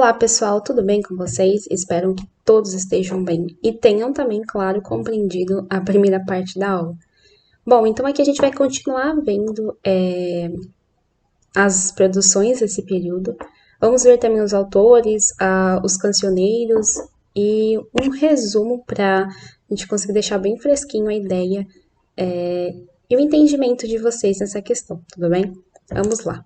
Olá pessoal, tudo bem com vocês? Espero que todos estejam bem e tenham também, claro, compreendido a primeira parte da aula. Bom, então aqui a gente vai continuar vendo as produções desse período. Vamos ver também os autores, os cancioneiros e um resumo para a gente conseguir deixar bem fresquinho a ideia e o entendimento de vocês nessa questão, tudo bem? Vamos lá.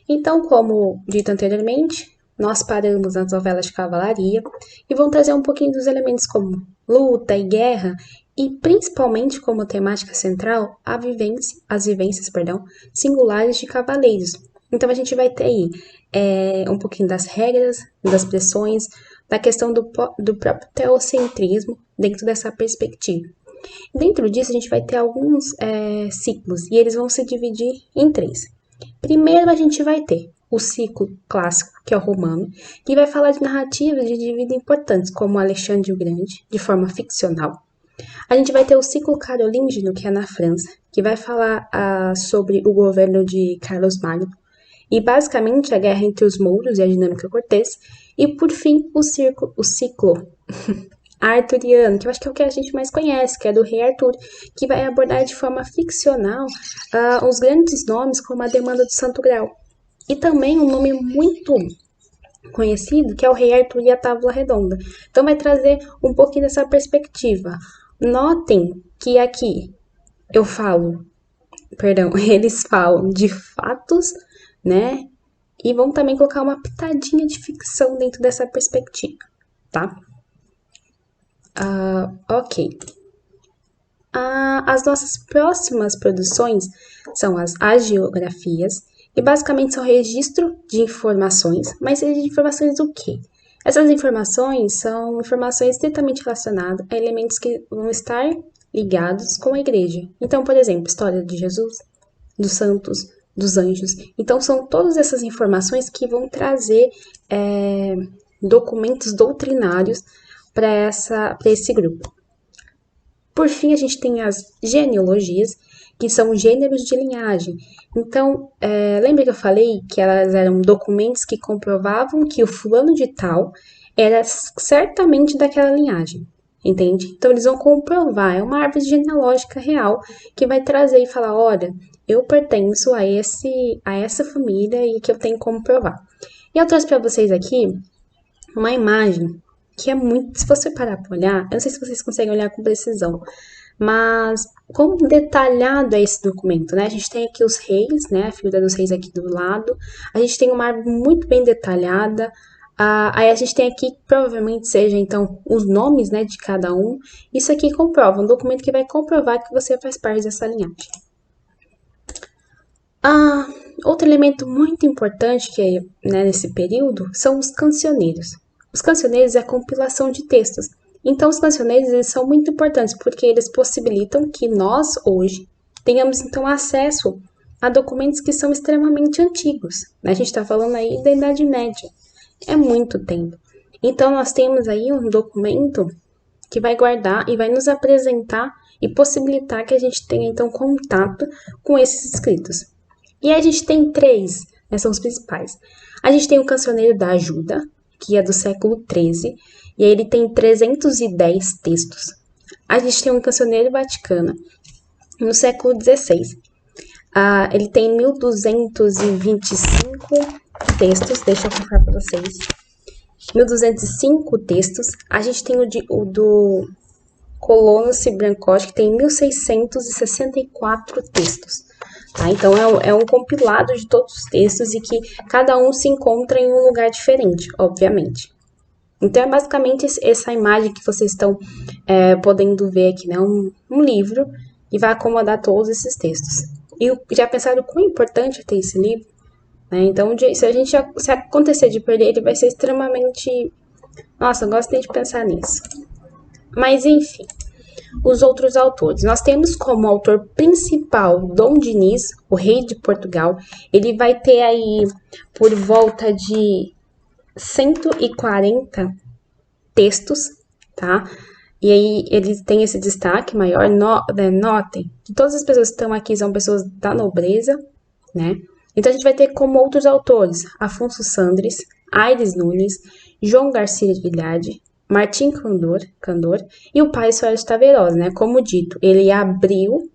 Então, como dito anteriormente, nós paramos nas novelas de cavalaria e vamos trazer um pouquinho dos elementos como luta e guerra e principalmente como temática central as vivências singulares de cavaleiros. Então a gente vai ter aí um pouquinho das regras, das pressões, da questão do próprio teocentrismo dentro dessa perspectiva. Dentro disso a gente vai ter alguns ciclos e eles vão se dividir em 3. Primeiro a gente vai ter o ciclo clássico, que é o romano, que vai falar de narrativas de vida importantes, como Alexandre o Grande, de forma ficcional. A gente vai ter o ciclo carolíngeno, que é na França, que vai falar sobre o governo de Carlos Magno, e basicamente a guerra entre os mouros e a dinâmica cortês, e por fim o ciclo arturiano, que eu acho que é o que a gente mais conhece, que é do rei Arthur, que vai abordar de forma ficcional os grandes nomes como a demanda do Santo Graal. E também um nome muito conhecido, que é o rei Arthur e a Távola Redonda. Então vai trazer um pouquinho dessa perspectiva. Notem que aqui eles falam de fatos, né? E vão também colocar uma pitadinha de ficção dentro dessa perspectiva, tá? Ok. As nossas próximas produções são as agiografias, e basicamente são registro de informações, mas de informações do quê? Essas informações são informações diretamente relacionadas a elementos que vão estar ligados com a igreja. Então, por exemplo, história de Jesus, dos santos, dos anjos. Então, são todas essas informações que vão trazer documentos doutrinários para esse grupo. Por fim, a gente tem as genealogias, que são gêneros de linhagem. Então, lembra que eu falei que elas eram documentos que comprovavam que o fulano de tal era certamente daquela linhagem, entende? Então, eles vão comprovar, é uma árvore genealógica real que vai trazer e falar, olha, eu pertenço a essa família e que eu tenho como provar. E eu trouxe para vocês aqui uma imagem que é muito, se você parar para olhar, eu não sei se vocês conseguem olhar com precisão, mas como detalhado é esse documento, né? A gente tem aqui os reis, né? A figura dos reis aqui do lado. A gente tem uma árvore muito bem detalhada. Aí a gente tem aqui, provavelmente seja, então, os nomes, né, de cada um. Isso aqui comprova, um documento que vai comprovar que você faz parte dessa linhagem. Outro elemento muito importante que né, nesse período são os cancioneiros. Os cancioneiros é a compilação de textos. Então, os cancioneiros eles são muito importantes porque eles possibilitam que nós, hoje, tenhamos, então, acesso a documentos que são extremamente antigos. A gente está falando aí da Idade Média. É muito tempo. Então, nós temos aí um documento que vai guardar e vai nos apresentar e possibilitar que a gente tenha, então, contato com esses escritos. E a gente tem 3, né, são os principais. A gente tem o Cancioneiro da Ajuda, que é do século XIII, e aí ele tem 310 textos. A gente tem um Cancioneiro Vaticano, no século XVI. Ele tem 1225 textos, deixa eu colocar para vocês. 1205 textos. A gente tem o do Colonos e Brancoche, que tem 1664 textos. Tá? Então, é um compilado de todos os textos e que cada um se encontra em um lugar diferente, obviamente. Então, é basicamente essa imagem que vocês estão podendo ver aqui, né? Um livro que vai acomodar todos esses textos. E já pensaram o quão importante é ter esse livro? Né? Então, se acontecer de perder, ele vai ser extremamente... Nossa, eu gosto de pensar nisso. Mas, enfim... Os outros autores. Nós temos como autor principal Dom Dinis, o rei de Portugal. Ele vai ter aí por volta de 140 textos, tá? E aí ele tem esse destaque maior. Notem que todas as pessoas que estão aqui são pessoas da nobreza, né? Então a gente vai ter como outros autores Afonso Sandres, Aires Nunes, João Garcia de Guilherme, Martim Candor e o pai Soares Taverosa, né? Como dito, ele abriu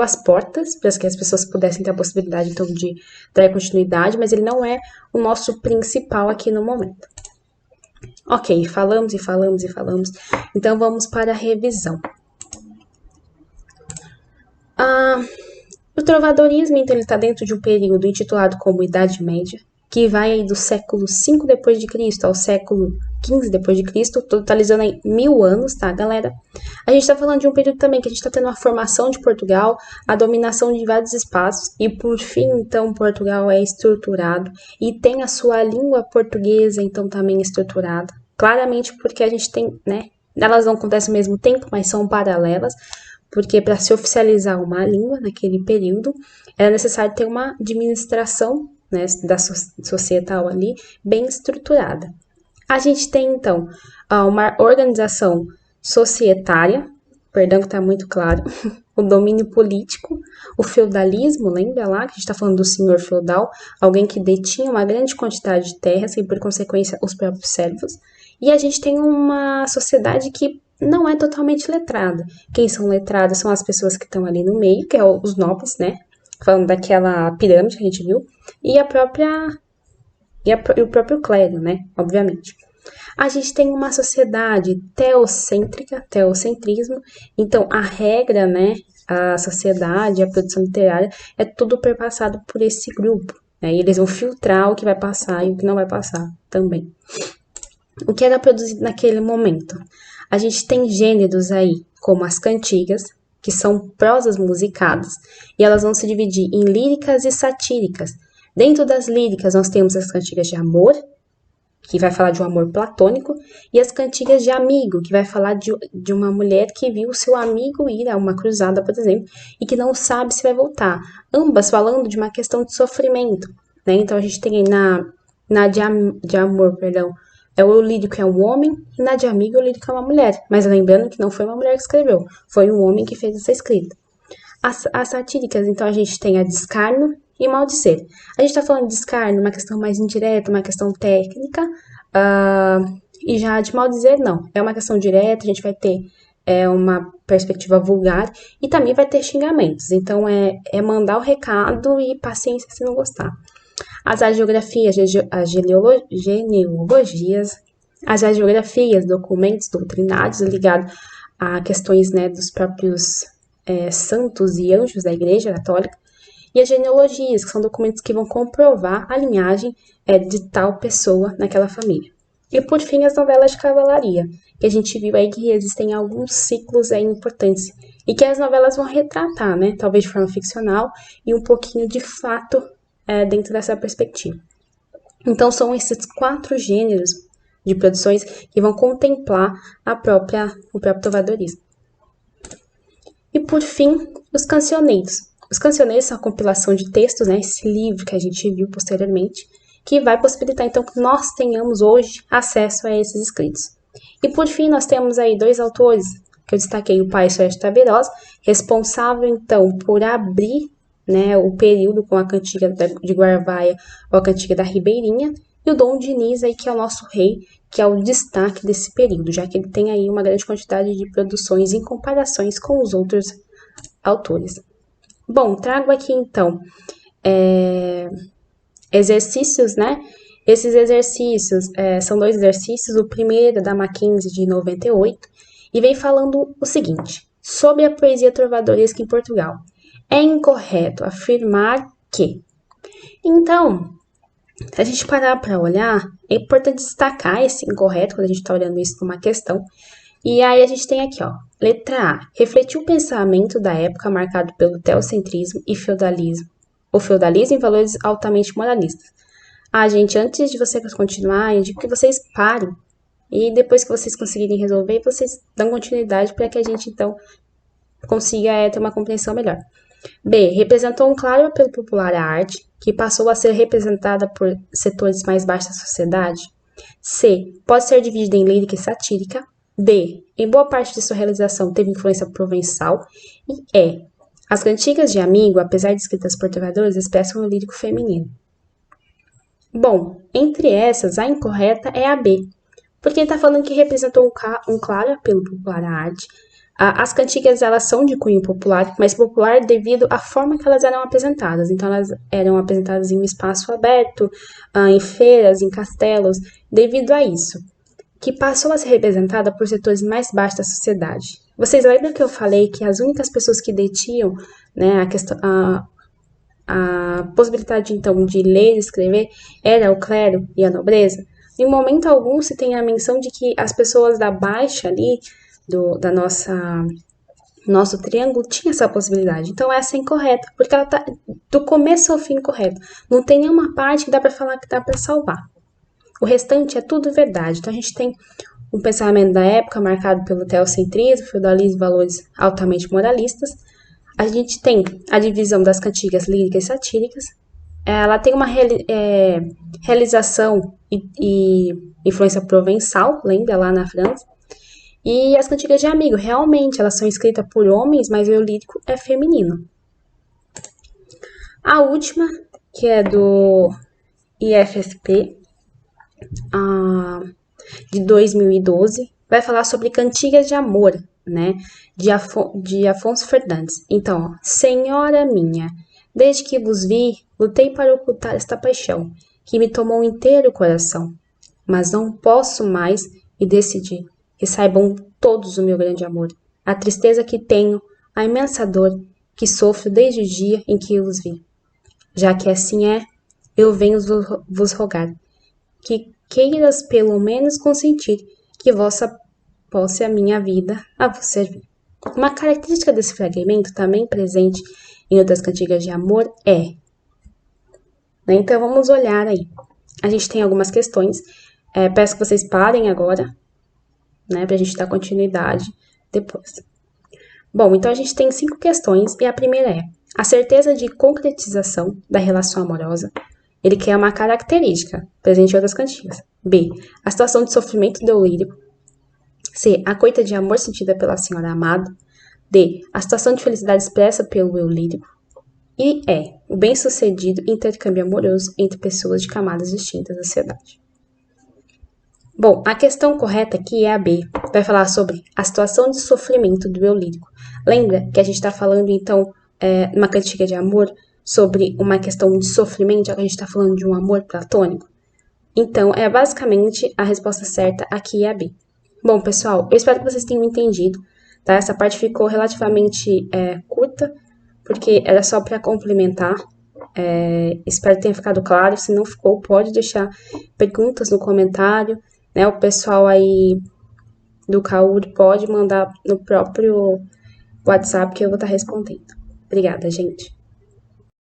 as portas para que as pessoas pudessem ter a possibilidade, então, de dar continuidade, mas ele não é o nosso principal aqui no momento. Ok, falamos. Então, vamos para a revisão. O trovadorismo, então, ele está dentro de um período intitulado como Idade Média, que vai aí do século V depois de Cristo ao século XV depois de Cristo, totalizando aí 1000 anos, tá, galera? A gente está falando de um período também que a gente está tendo a formação de Portugal, a dominação de vários espaços, e por fim, então, Portugal é estruturado e tem a sua língua portuguesa, então, também estruturada. Claramente porque a gente tem, né, elas não acontecem ao mesmo tempo, mas são paralelas, porque para se oficializar uma língua naquele período, era necessário ter uma administração, né, da societal ali bem estruturada. A gente tem, então, uma organização societária, perdão que está muito claro, o domínio político, o feudalismo, lembra lá que a gente está falando do senhor feudal, alguém que detinha uma grande quantidade de terras e, por consequência, os próprios servos. E a gente tem uma sociedade que não é totalmente letrada. Quem são letradas são as pessoas que estão ali no meio, que é os nobres, né? Falando daquela pirâmide que a gente viu, e o próprio clero, né? Obviamente. A gente tem uma sociedade teocêntrica, teocentrismo, então a regra, né? A sociedade, a produção literária, é tudo perpassado por esse grupo, né? E eles vão filtrar o que vai passar e o que não vai passar também. O que era produzido naquele momento? A gente tem gêneros aí, como as cantigas, que são prosas musicadas, e elas vão se dividir em líricas e satíricas. Dentro das líricas, nós temos as cantigas de amor, que vai falar de um amor platônico, e as cantigas de amigo, que vai falar de uma mulher que viu o seu amigo ir a uma cruzada, por exemplo, e que não sabe se vai voltar. Ambas falando de uma questão de sofrimento, né? Então, a gente tem aí de amor, o lírico é um homem e na de amigo o lírico é uma mulher. Mas lembrando que não foi uma mulher que escreveu, foi um homem que fez essa escrita. As satíricas, então, a gente tem a de escárnio e maldizer. A gente está falando de escárnio, uma questão mais indireta, uma questão técnica, e já a de maldizer, não. É uma questão direta, a gente vai ter uma perspectiva vulgar e também vai ter xingamentos. Então, é mandar o recado e paciência se não gostar. As agiografias, as genealogias, as agiografias, documentos doutrinários ligados a questões, né, dos próprios santos e anjos da Igreja Católica, e as genealogias, que são documentos que vão comprovar a linhagem de tal pessoa naquela família. E por fim, as novelas de cavalaria, que a gente viu aí que existem alguns ciclos importantes e que as novelas vão retratar, né, talvez de forma ficcional e um pouquinho de fato dentro dessa perspectiva. Então, são esses 4 gêneros de produções que vão contemplar o próprio trovadorismo. E, por fim, os cancioneiros. Os cancioneiros são a compilação de textos, né, esse livro que a gente viu posteriormente, que vai possibilitar, então, que nós tenhamos hoje acesso a esses escritos. E, por fim, nós temos aí 2 autores, que eu destaquei, o pai Soares Taverosa, responsável, então, por abrir, né, o período com a cantiga de Guaravaia ou a cantiga da Ribeirinha, e o Dom Diniz, aí, que é o nosso rei, que é o destaque desse período, já que ele tem aí uma grande quantidade de produções em comparações com os outros autores. Bom, trago aqui, então, exercícios, né? Esses exercícios são 2 exercícios, o primeiro é da Mackenzie de 98, e vem falando o seguinte: sobre a poesia trovadoresca em Portugal. É incorreto afirmar que. Então, se a gente parar para olhar, é importante destacar esse incorreto quando a gente está olhando isso numa questão. E aí a gente tem aqui, ó, letra A. Refletiu o pensamento da época marcado pelo teocentrismo e feudalismo. O feudalismo em valores altamente moralistas. Gente, antes de vocês continuar, eu digo que vocês parem. E depois que vocês conseguirem resolver, vocês dão continuidade para que a gente, então, consiga ter uma compreensão melhor. B. Representou um claro apelo popular à arte, que passou a ser representada por setores mais baixos da sociedade. C. Pode ser dividida em lírica e satírica. D. Em boa parte de sua realização teve influência provençal. E E. As cantigas de amigo, apesar de escritas por trovadores, expressam o lírico feminino. Bom, entre essas, a incorreta é a B, porque ele está falando que representou um claro apelo popular à arte. As cantigas, elas são de cunho popular, mas popular devido à forma que elas eram apresentadas. Então, elas eram apresentadas em um espaço aberto, em feiras, em castelos, devido a isso, que passou a ser representada por setores mais baixos da sociedade. Vocês lembram que eu falei que as únicas pessoas que detinham, né, a possibilidade, então, de ler e escrever era o clero e a nobreza? Em momento algum se tem a menção de que as pessoas da baixa ali, da nosso triângulo, tinha essa possibilidade. Então essa é incorreta, porque ela tá do começo ao fim correta. Não tem nenhuma parte que dá para falar que dá para salvar. O restante é tudo verdade. Então a gente tem um pensamento da época marcado pelo teocentrismo, feudalismo e valores altamente moralistas. A gente tem a divisão das cantigas líricas e satíricas. Ela tem uma realização e influência provençal, lembra, lá na França. E as cantigas de amigo, realmente, elas são escritas por homens, mas o eu lírico é feminino. A última, que é do IFSP, de 2012, vai falar sobre cantigas de amor, né? De Afonso Fernandes. Então, ó, Senhora minha, desde que vos vi, lutei para ocultar esta paixão, que me tomou inteiro o coração. Mas não posso mais e decidi que saibam todos o meu grande amor, a tristeza que tenho, a imensa dor que sofro desde o dia em que os vi. Já que assim é, eu venho vos rogar, que queiras pelo menos consentir que vossa posse a minha vida a vos servir. Uma característica desse fragmento, também presente em outras cantigas de amor, é... Né? Então vamos olhar aí. A gente tem algumas questões. Peço que vocês parem agora, né, para a gente dar continuidade depois. Bom, então a gente tem 5 questões e a primeira é a certeza de concretização da relação amorosa. Ele quer uma característica presente em outras cantigas. B, a situação de sofrimento do eu lírico. C, a coita de amor sentida pela senhora amada. D, a situação de felicidade expressa pelo eu lírico. E E, o bem-sucedido intercâmbio amoroso entre pessoas de camadas distintas da sociedade. Bom, a questão correta aqui é a B. Vai falar sobre a situação de sofrimento do eu lírico. Lembra que a gente está falando, então, numa cantiga de amor, sobre uma questão de sofrimento, já que a gente está falando de um amor platônico? Então, basicamente, a resposta certa aqui é a B. Bom, pessoal, eu espero que vocês tenham entendido, tá? Essa parte ficou relativamente curta, porque era só para complementar. Espero que tenha ficado claro. Se não ficou, pode deixar perguntas no comentário, né? O pessoal aí do Kauri pode mandar no próprio WhatsApp que eu vou estar respondendo. Obrigada, gente.